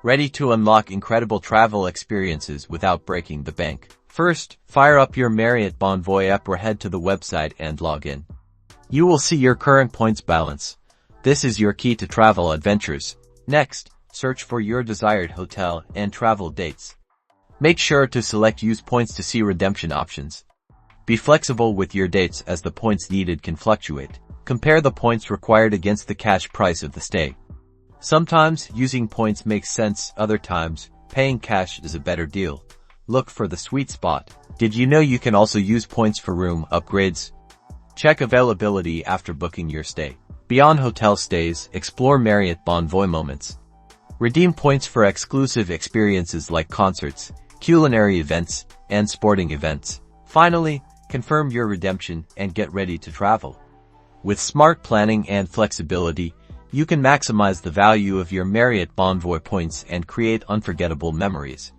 ready to unlock incredible travel experiences without breaking the bank. First, fire up your Marriott Bonvoy app or head to the website and log in. You will see your current points balance. This is your key to travel adventures. Next, search for your desired hotel and travel dates. Make sure to select Use Points to see redemption options. Be flexible with your dates as the points needed can fluctuate. Compare the points required against the cash price of the stay. Sometimes using points makes sense, other times paying cash is a better deal. Look for the sweet spot. Did you know you can also use points for room upgrades? Check availability after booking your stay. Beyond hotel stays, explore Marriott Bonvoy moments. Redeem points for exclusive experiences like concerts, culinary events, and sporting events. Finally, confirm your redemption and get ready to travel. With smart planning and flexibility, you can maximize the value of your Marriott Bonvoy points and create unforgettable memories.